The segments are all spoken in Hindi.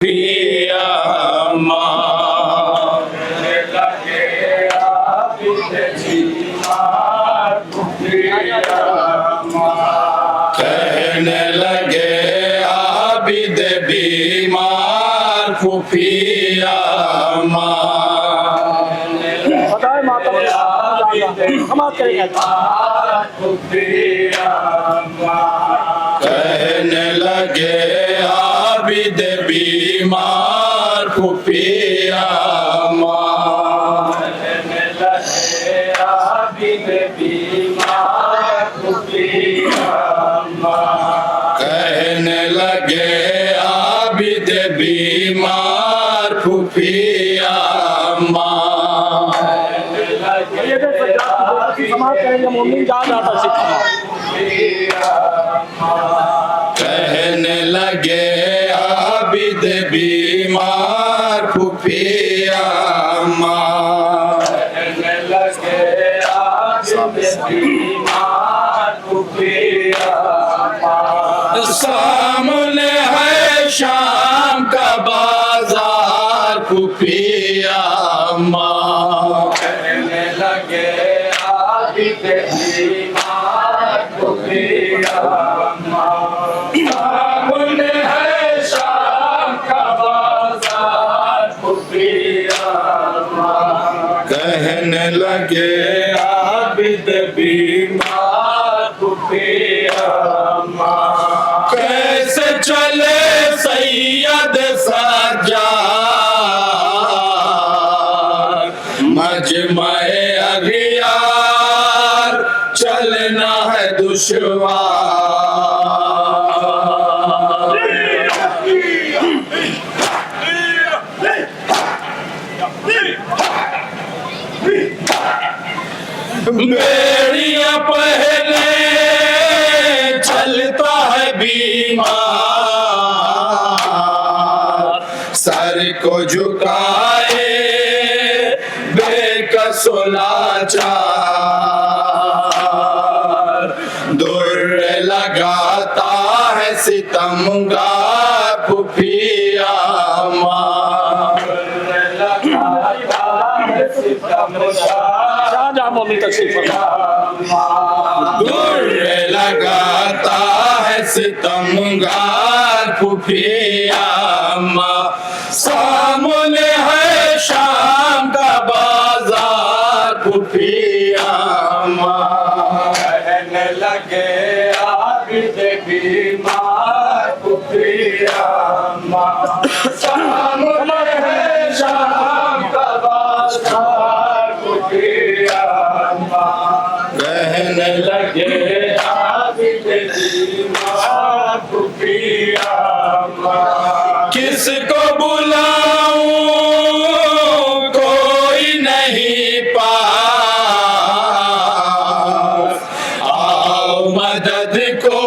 पिया कहने लगे आबिद बीमार खुफिया कहने लगे आबिद बीमार खुफिया कहने लगे आबिद बीमार खुफिया कहने लगे आबिद बीमार खुफिया सामने है शाम का बाजार खुफिया कहने लगे आबिद बीमार खुफिया सामने है शाम का बाजार खुफिया कहने लगे आबिद बीमार खुफिया कैसे चले सैयद सज्जाद मजमे अगियार चलना है दुश्वार बेड़ियां पहले चलता है बीमार सर को झुकाए बेकसो लाचार दुर्र लगाता है सितमगार खुफिया दुर्र लगाता है सितमगार खुफिया सामने है शाम का बाजार खुफिया कहने लगे आबिद बीमार खुफिया सामने है शाम का बाजार खुफिया कहने लगे आबिद बीमार खुफिया किसको बुलाऊं कोई नहीं पास आओ मदद को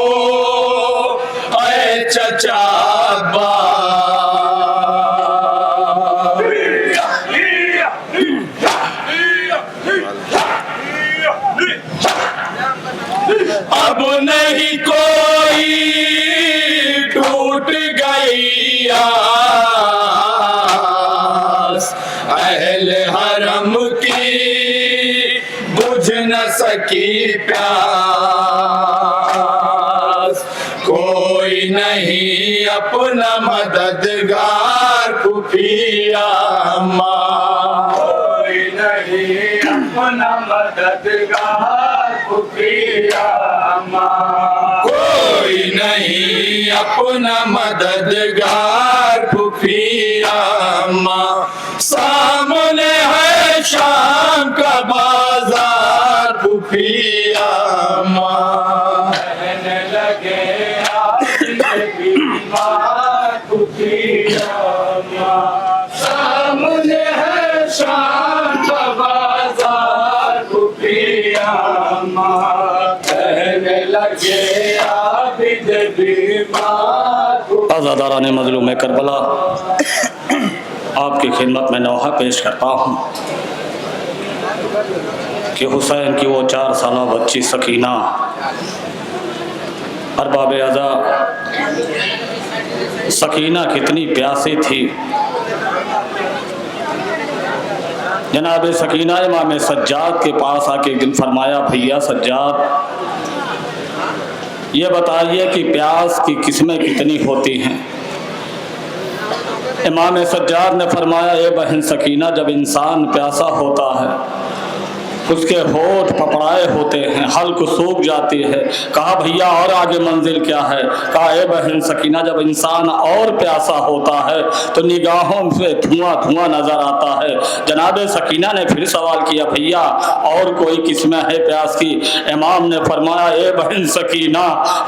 ऐ चचा अब नहीं कोई टूट गई आस अहले हरम की बुझ न सकी प्यास कोई नहीं अपना मददगार खुफिया कोई नहीं अपना मददगार खुफिया कोई नहीं अपना मददगार खुफिया सामने है शाम का बाजार खुफिया कहने लगे आबिद बीमार खुफिया सामने है शाम का बाजार खुफिया कहने लगे आबिद बीमार आज़ादाराने मज़लूम करबला आपकी खिदमत में नौहा पेश करता हूँ कि हुसैन की वो 4 साला बच्ची सकीना अरबाब अज़ा सकीना कितनी प्यासी थी। जनाब सकीना इमाम सज्जाद के पास आके एक दिन फरमाया, भैया सज्जाद, ये बताइए कि प्यास की किस्में कितनी होती हैं। इमाम सज्जाद ने फरमाया, ए बहन सकीना, जब इंसान प्यासा होता है उसके होठ पपड़ाए होते हैं, हल्क सूख जाती है। कहा भैया और आगे मंजिल क्या है? कहा ए बहन सकीना, जब इंसान और प्यासा होता है तो निगाहों से धुआं धुआं नजर आता है। जनाब सकीना ने फिर सवाल किया, भैया और कोई किस्में है प्यास की? इमाम ने फरमाया, ए बहन सकीना,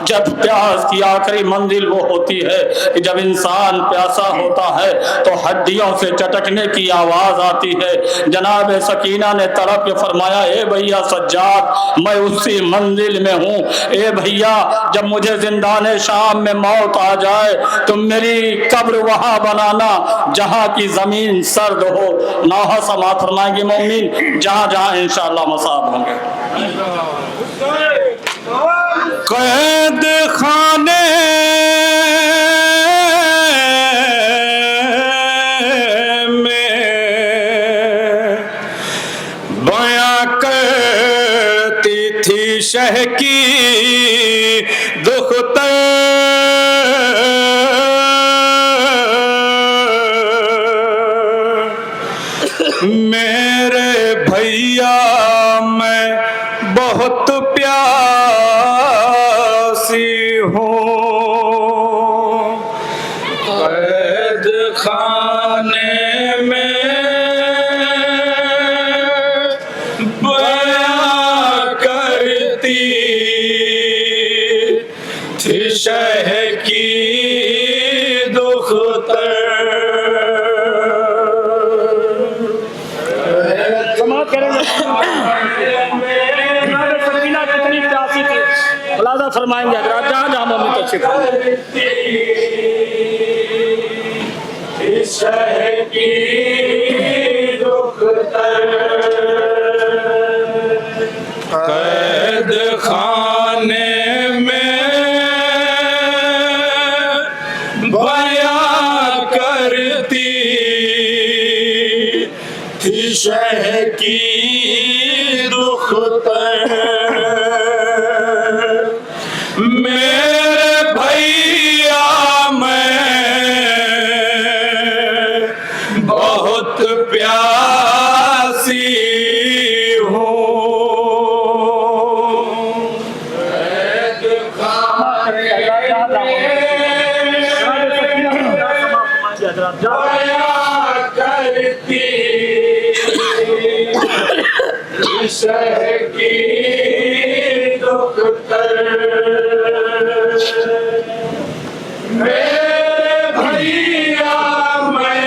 जब प्यास की आखिरी मंजिल वो होती है कि जब इंसान प्यासा होता है तो हड्डियों से चटकने की आवाज आती है। जनाब सकीना ने तड़प के फरमाया, ए भैया सज्जाद, मैं उसी मंजिल में हूँ। ए भैया, जब मुझे जिंदाने शाम में मौत आ जाए तो मेरी कब्र वहां बनाना जहां की जमीन सर्द हो। नौहा समात फरमाएंगे मोमिन, जहां जहां इंशाअल्लाह मसाब होंगे। कैद खाने शह की दुख्तर, मेरे भैया मैं बहुत प्यासी हूँ। कैद खाने में शह की दुख्तर, समाप्त करेंगे। सकीना कितनी प्यासी थी, मुलाजा फरमाएंगे हजरात, जहाँ जहाँ मम्मी तशरीफ शह की दुख्तर, कैद खाने शह की दुख्तर, मेरे भैया मैं बहुत प्यासी हूँ। शह की दुख्तर, मेरे भैया मैं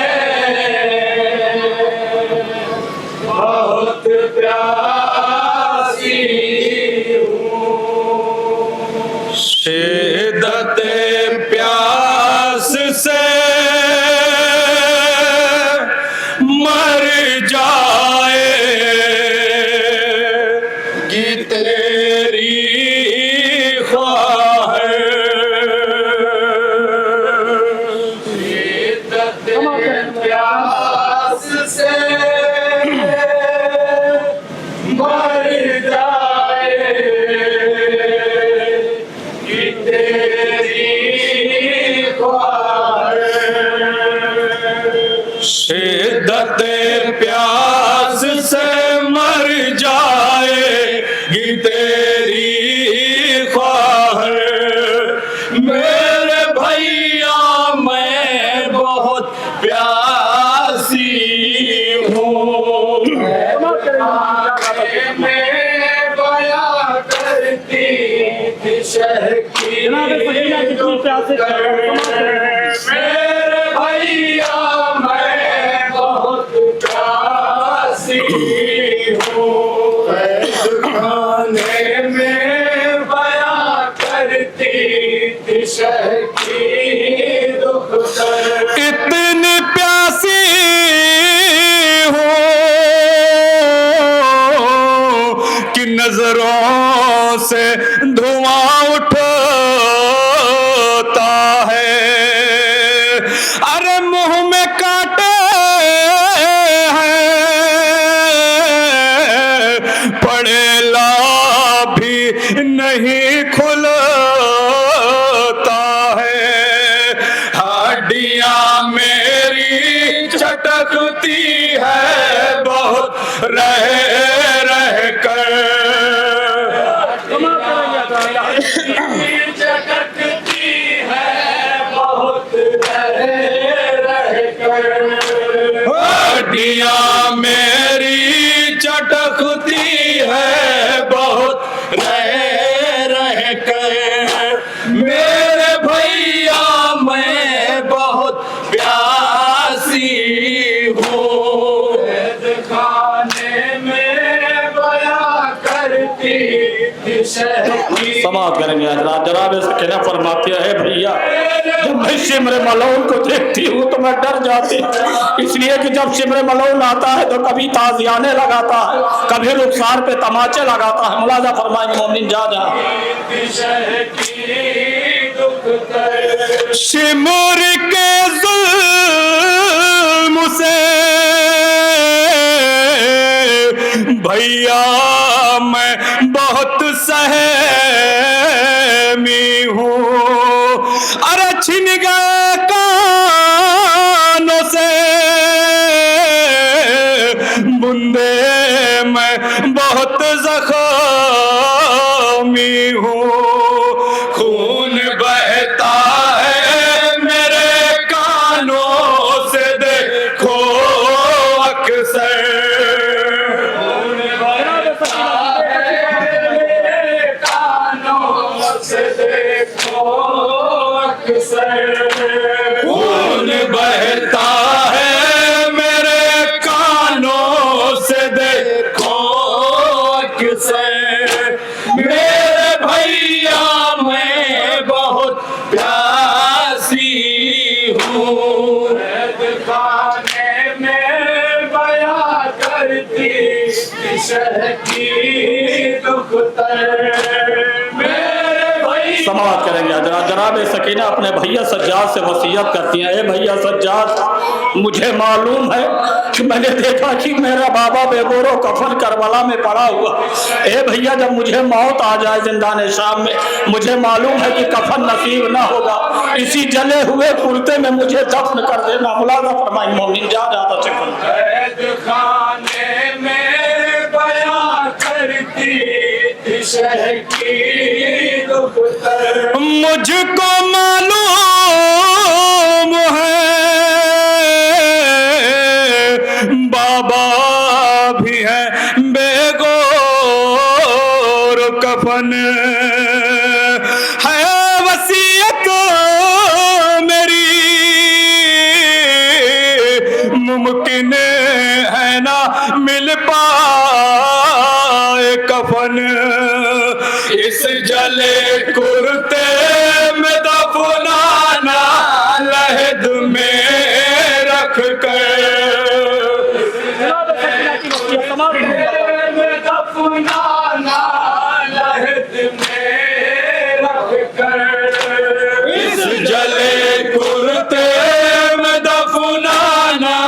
बहुत प्यासी हूँ। शिद्दत प्यास से मर जाएगी तेरी ख्वाहिश। शिद्दत प्यास से मर जाएगी तेरी ख्वाहिश। शिद्दत प्यास से मर जाएगी तेरी ख्वाहिश। मेरे भैया मैं बहुत प्यासी हूँ। में बया करती थी शह की दुख्तर, मेरे भैया मैं बहुत प्यासी हूँ। कैद खाने में बया करती थी शह की दुख्तर, इतनी प्यासी हूँ कि नजरों से धुआं उठता है। रह रह कर। चटकती है बहुत रह कर, हड्डियां मेरी चटकती है बहुत रह रह कर। मेरे भैया मैं बहुत प्यासी हूँ, खाने में बया करती समाप्त करेंगे हजरात। जनाब सकीना फरमाती है भैया जब मैं शिमरे मलौन को देखती हूँ तो मैं डर जाती हूँ, इसलिए कि जब शिमरे मलौन आता है तो कभी ताजियाने लगाता है, कभी रुखसार पे तमाचे लगाता है। मुलाजा फरमाएंगे मोमिन जा जा। शिमर के जुल्म से भैया मैं बहुत सहमी हूँ। अरे छिन गए कानों से बूंदे मैं बहुत जख्मी हूँ। खून बहता है मेरे कानों से देखो अक्सर। खून बहता है मेरे कानों से देखो अक्सर। मेरे भैया मैं बहुत प्यासी हूँ, खाने में बया करती की दुख समाप्त करेंगे हजरात। जनाब सकीना अपने भैया सज्जाद से वसीयत करती हैं, ए भैया सज्जाद मुझे मालूम है कि मैंने देखा कि मेरा बाबा बेगोरो कफन करबला में पड़ा हुआ। ए भैया जब मुझे मौत आ जाए जिंदान शाम में, मुझे मालूम है कि कफन नसीब ना होगा, इसी जले हुए कुर्ते में मुझे दफन कर देना। मुलाजा फरमाई मोमिन जा जाता चिकन। खाने में बया करती मुझको मालूम है बाबा भी है बेगोर कफन है। वसीयत मेरी मुमकिन है ना मिल पाए कफन। इस जले कुर्ते में दफनाना लहद में रख कर। दफनाना लहद में रख कर, इस जले कुर्ते में दफनाना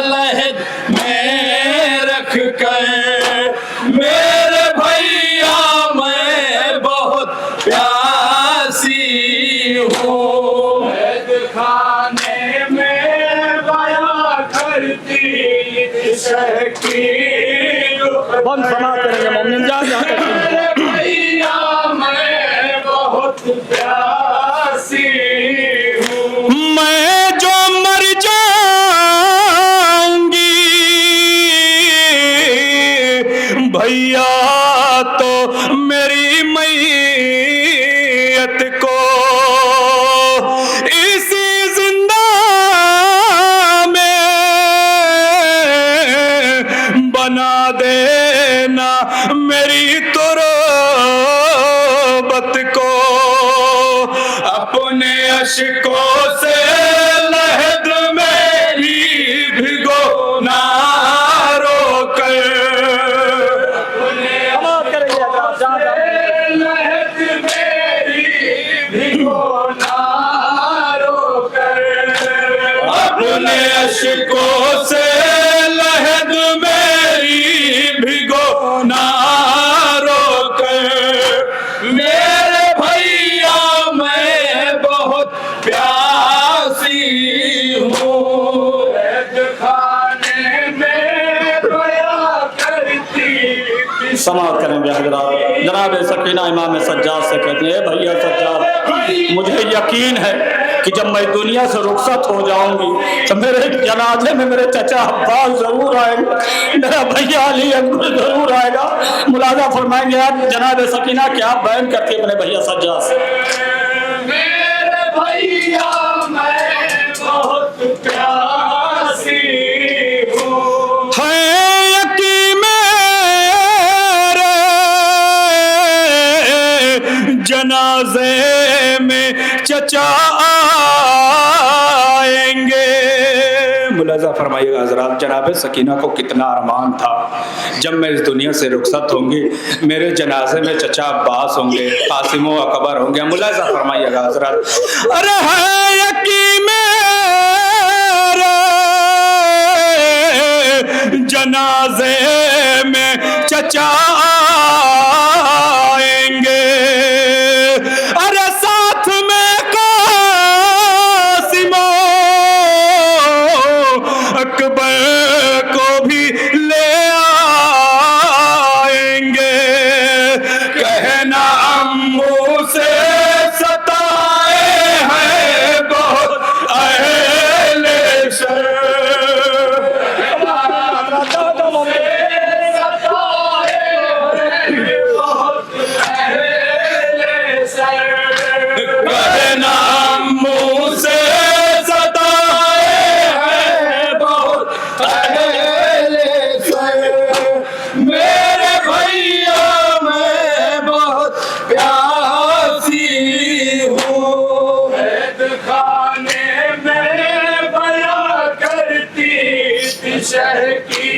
लहद में रख कर। मेरे भैया मैं बहुत प्यासी हूँ, खाने में बया करती बंद समाप्त करेंगे मोमिन जा जा। भैया मैं बहुत प्यासी हूँ, मैं जो मर जाऊंगी भैया तो मेरी मैयत को इसी जिंदा में बना देना मेरी तुरबत को। अपने अश्कों से लहद मेरी भिगो ना रोकर। लहद मेरी भिगोना रोकर, अपने अश्कों से लहद मेरी भिगो ना रोकर। मेरे भैया मैं बहुत प्यासी हूँ, खाने में बया समाप्त करेंगे हजरात। जनाब सकीना इमाम सज्जाद से कहते हैं, भैया सज्जाद, मुझे यकीन है कि जब मैं दुनिया से रुखसत हो जाऊंगी तो मेरे जनाजे में मेरे चचा अब्बास जरूर आएंगे, मेरा भैया अली अकबर जरूर आएगा। मुलाजा फरमाएंगे आप जनाब सकीना क्या बयान करती है अपने भैया सज्जाद से। मेरे भैया मैं बहुत प्यासी हूँ, है यकीन मेरे जनाजे में चचा आएंगे। मुलाजा फरमाइएगा हजरात, जनाब सकीना को कितना अरमान था जब मैं इस दुनिया से रुखसत होंगी मेरे जनाजे में चचा अब्बास होंगे, कासिम अकबर होंगे। मुलाजा फरमाइएगा हजरात, अरे है यकीन मेरे जनाजे में चचा आएंगे, अरे साथ में कासिम अकबर को भी ले आएंगे। कहना अम्मू से सताए हैं बहुत अहले शर, कहना अम्मू से सताए हैं बहुत अहले शर। मेरे भैया मैं बहुत प्यासी हूँ, वैद खाने में बया करती थी शह की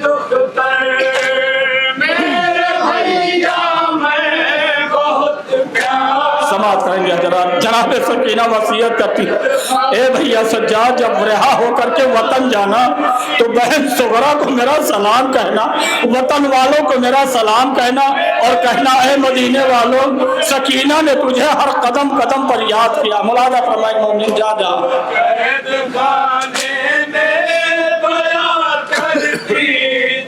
दुख्तर। मेरे भैया मैं बहुत प्यासी, समाप्त करेंगे हजरात। जनाब सकीना वसीयत करती है, ए भैया सज्जाद जब रिहा होकर के वतन जाना तो बहन सुगरा को मेरा सलाम कहना, वतन वालों को मेरा सलाम कहना और कहना ए मदीने वालों सकीना ने तुझे हर कदम कदम पर याद किया। मुलाजा फरमाए मोमिन जा जा। वैद खाने में बया करती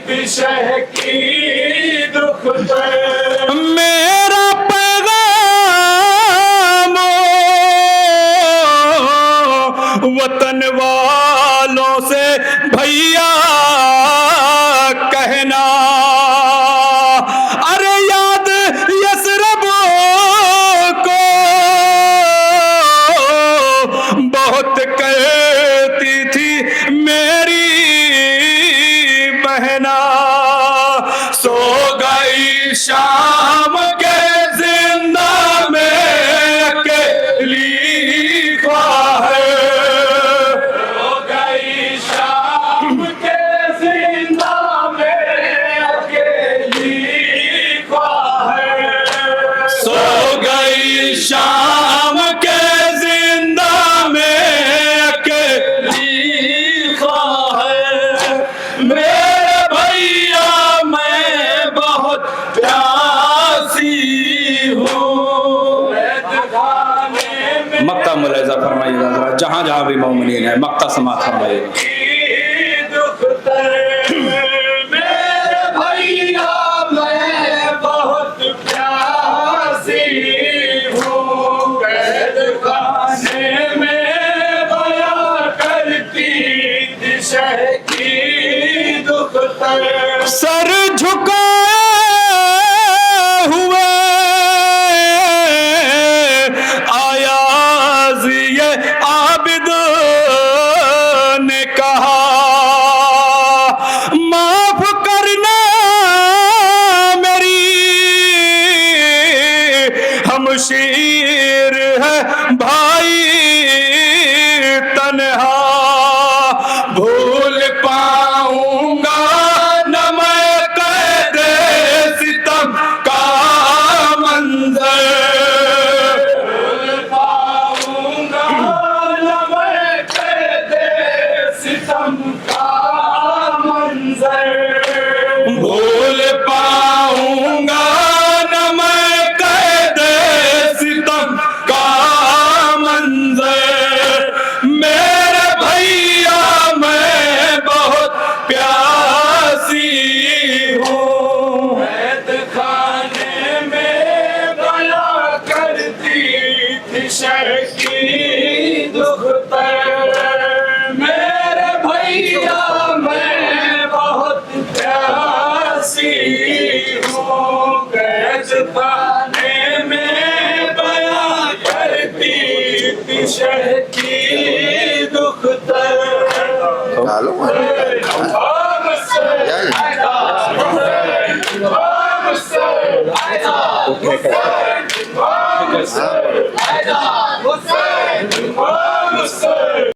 थी शह की दुख्तर। मेरा वतन वालों से भैया कहना, अरे याद यसरब को बहुत करती थी मेरी बहना। सो गई शाम के जिंदा में अकेली ख्वाह, शाम के जिंदा में अकेली ख्वाह। मेरे भैया मैं बहुत प्यासी हूँ। मक्ता मुलाजा फरमाइएगा, जहाँ जहाँ भी मोमिनीन है मक्ता समात फरमाइएगा। सर झुकाए हुए आयाज ये आबिद ने कहा, माफ करना मेरी हमशीर है भाई तन्हा, भूल पाऊंगा भूल पाऊंगा न मैं कैद सितम का मंजर। मेरे भैया मैं बहुत प्यासी हूँ। निकालो क्या है? Hussein!